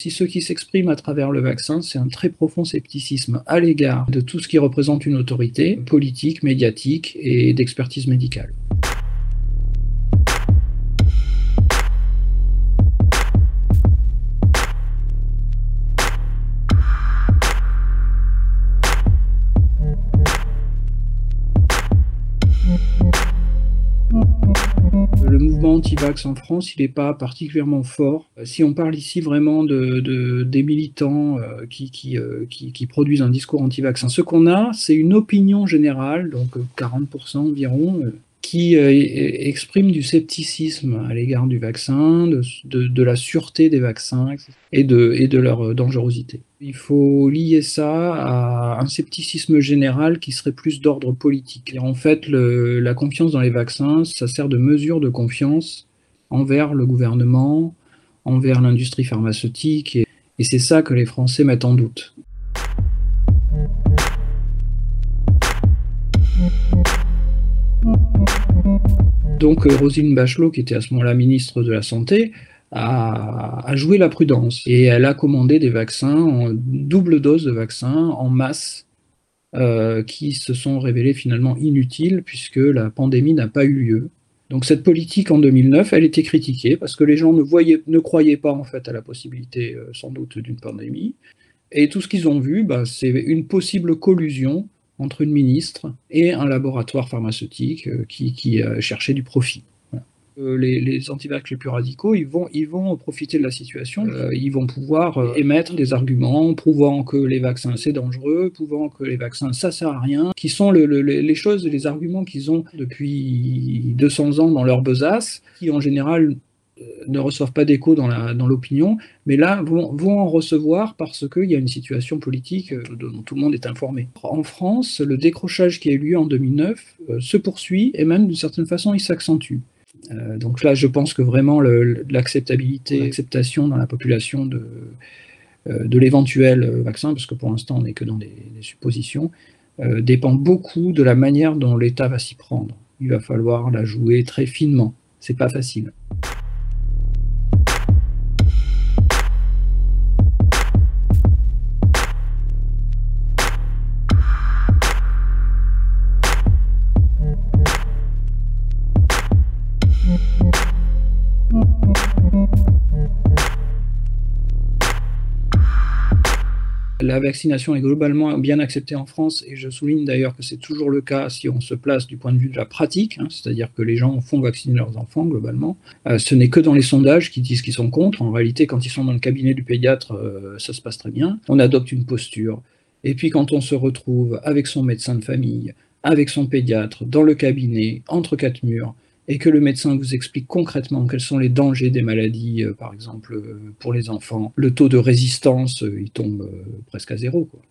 Si ce qui s'exprime à travers le vaccin, c'est un très profond scepticisme à l'égard de tout ce qui représente une autorité politique, médiatique et d'expertise médicale. Le mouvement anti-vax en France, il n'est pas particulièrement fort. Si on parle ici vraiment des militants qui produisent un discours anti-vaccin, ce qu'on a, c'est une opinion générale, donc 40% environ, qui exprime du scepticisme à l'égard du vaccin, de la sûreté des vaccins et de leur dangerosité. Il faut lier ça à un scepticisme général qui serait plus d'ordre politique. Et en fait, la confiance dans les vaccins, ça sert de mesure de confiance envers le gouvernement, envers l'industrie pharmaceutique, et c'est ça que les Français mettent en doute. Donc Roselyne Bachelot, qui était à ce moment-là ministre de la Santé, a joué la prudence et elle a commandé des vaccins, en double dose de vaccins en masse, qui se sont révélés finalement inutiles puisque la pandémie n'a pas eu lieu. Donc cette politique en 2009, elle était critiquée parce que les gens ne croyaient pas en fait à la possibilité sans doute d'une pandémie. Et tout ce qu'ils ont vu, c'est une possible collusion entre une ministre et un laboratoire pharmaceutique qui cherchait du profit. Voilà. Les antivax les plus radicaux, ils vont profiter de la situation, ils vont pouvoir émettre des arguments prouvant que les vaccins c'est dangereux, prouvant que les vaccins ça sert à rien, qui sont les choses, les arguments qu'ils ont depuis 200 ans dans leur besace, qui en général ne reçoivent pas d'écho dans l'opinion, mais là vont en recevoir parce qu'il y a une situation politique dont tout le monde est informé. En France, le décrochage qui a eu lieu en 2009 se poursuit et même d'une certaine façon il s'accentue. Donc là, je pense que vraiment l'acceptabilité, l'acceptation dans la population de l'éventuel vaccin, parce que pour l'instant on n'est que dans des suppositions, dépend beaucoup de la manière dont l'État va s'y prendre. Il va falloir la jouer très finement, c'est pas facile. La vaccination est globalement bien acceptée en France et je souligne d'ailleurs que c'est toujours le cas si on se place du point de vue de la pratique, c'est-à-dire que les gens font vacciner leurs enfants globalement. Ce n'est que dans les sondages qui disent qu'ils sont contre. En réalité, quand ils sont dans le cabinet du pédiatre, ça se passe très bien. On adopte une posture. Et puis quand on se retrouve avec son médecin de famille, avec son pédiatre, dans le cabinet, entre quatre murs, et que le médecin vous explique concrètement quels sont les dangers des maladies, par exemple pour les enfants, le taux de résistance, il tombe presque à zéro, quoi.